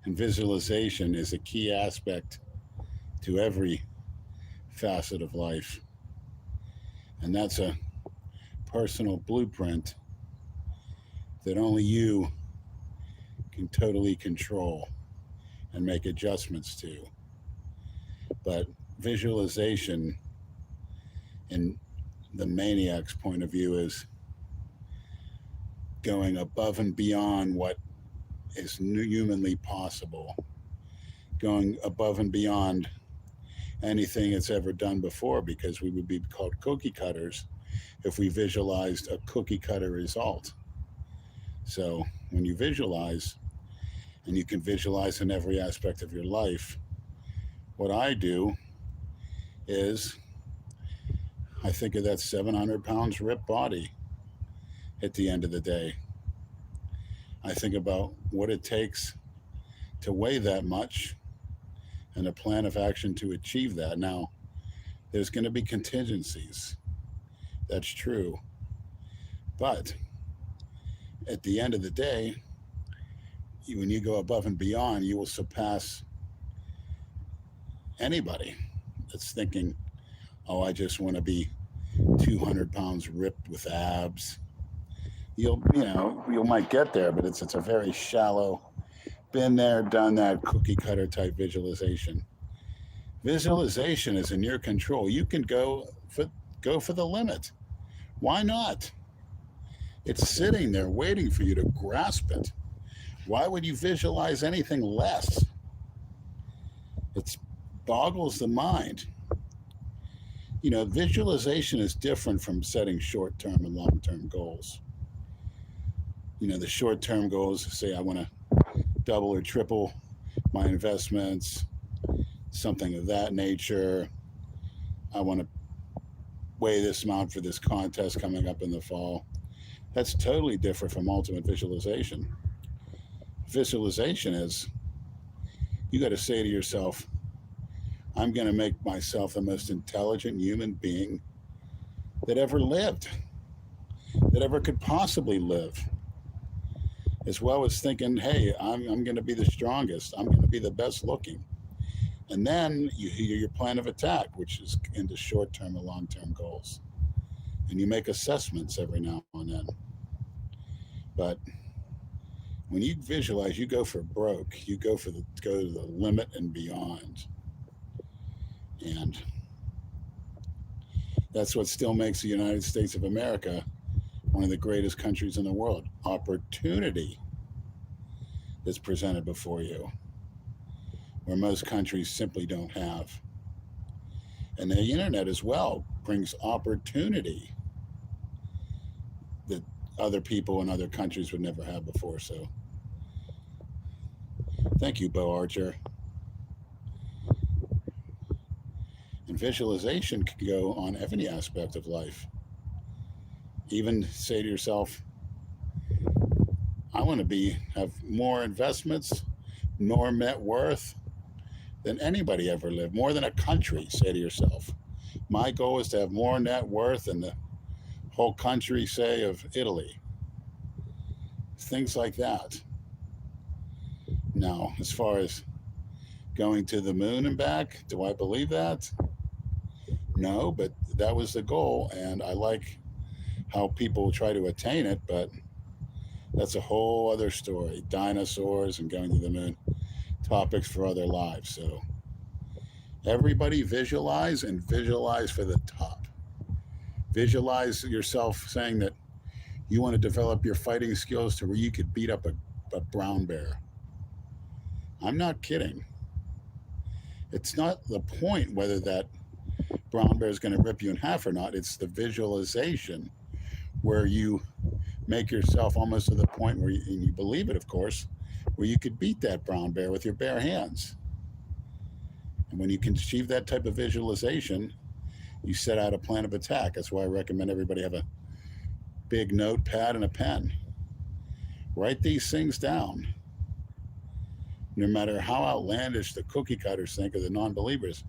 And visualization is a key aspect to every facet of life. And that's a personal blueprint that only you can totally control and make adjustments to. But visualization, in the maniac's point of view, is going above and beyond what is humanly possible, going above and beyond anything it's ever done before, because we would be called cookie cutters if we visualized a cookie cutter result. So when you visualize, and you can visualize in every aspect of your life, what I do is I think of that 700 pounds ripped body at the end of the day. I think about what it takes to weigh that much and a plan of action to achieve that. Now, there's going to be contingencies. That's true. But at the end of the day, when you go above and beyond, you will surpass anybody that's thinking, oh, I just want to be 200 pounds ripped with abs. You might get there, but it's a very shallow, been there, done that, cookie cutter type visualization. Visualization is in your control. You can go for the limit. Why not? It's sitting there waiting for you to grasp it. Why would you visualize anything less? It boggles the mind. Visualization is different from setting short-term and long-term goals. The short-term goals say I want to double or triple my investments, something of that nature. I want to weigh this amount for this contest coming up in the fall. That's totally different from ultimate visualization. Visualization is, you got to say to yourself, I'm going to make myself the most intelligent human being that ever lived, that ever could possibly live. As well as thinking, hey, I'm going to be the strongest. I'm going to be the best looking. And then you hear your plan of attack, which is into short-term and long-term goals. And you make assessments every now and then. But when you visualize, you go for broke. You go to the limit and beyond. And that's what still makes the United States of America one of the greatest countries in the world. Opportunity that's presented before you, where most countries simply don't have. And the internet as well brings opportunity that other people in other countries would never have before. So thank you, Bo Archer. And visualization can go on every aspect of life. Even say to yourself, I want to have more investments, more net worth than anybody ever lived, more than a country. Say to yourself, my goal is to have more net worth than the whole country, say, of Italy. Things like that. Now, as far as going to the moon and back, do I believe that? No, but that was the goal, and I like how people try to attain it, but that's a whole other story. Dinosaurs and going to the moon, topics for other lives. So everybody visualize, and visualize for the top. Visualize yourself saying that you want to develop your fighting skills to where you could beat up a brown bear. I'm not kidding. It's not the point whether that brown bear is going to rip you in half or not. It's the visualization where you make yourself almost to the point where and you believe it, of course, where you could beat that brown bear with your bare hands. And when you can achieve that type of visualization, you set out a plan of attack. That's why I recommend everybody have a big notepad and a pen. Write these things down. No matter how outlandish the cookie cutters think, or the non-believers,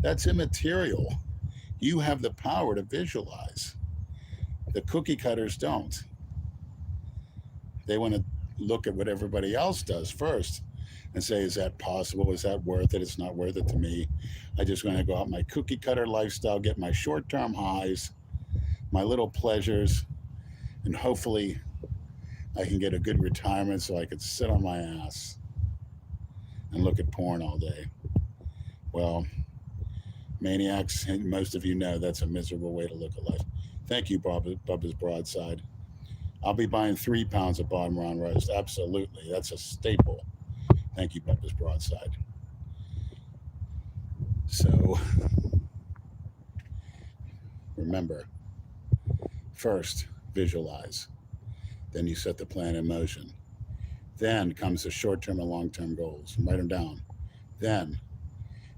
that's immaterial. You have the power to visualize. The cookie cutters don't. They want to look at what everybody else does first and say, is that possible? Is that worth it? It's not worth it to me. I just want to go out my cookie cutter lifestyle, get my short term highs, my little pleasures, and hopefully I can get a good retirement so I could sit on my ass and look at porn all day. Well, maniacs, and most of you know that's a miserable way to look at life. Thank you, Bubba's Broadside. I'll be buying 3 pounds of bottom round roast. Absolutely. That's a staple. Thank you, Bubba's Broadside. So remember, first, visualize. Then you set the plan in motion. Then comes the short-term and long-term goals. Write them down. Then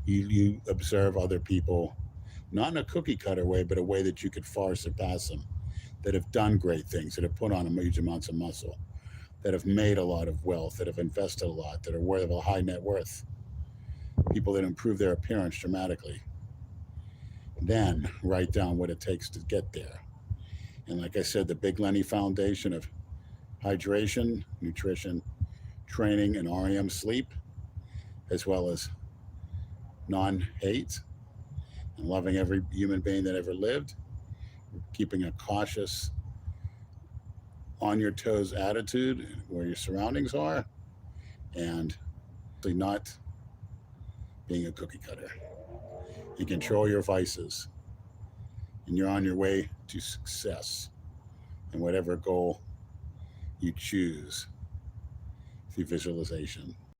you observe other people, not in a cookie cutter way, but a way that you could far surpass them, that have done great things, that have put on huge amounts of muscle, that have made a lot of wealth, that have invested a lot, that are worth of a high net worth, people that improve their appearance dramatically. Then write down what it takes to get there. And like I said, the Big Lenny Foundation of hydration, nutrition, training, and REM sleep, as well as non-hate and loving every human being that ever lived, keeping a cautious, on your toes attitude where your surroundings are, and not being a cookie cutter. You control your vices, and you're on your way to success in whatever goal you choose through visualization.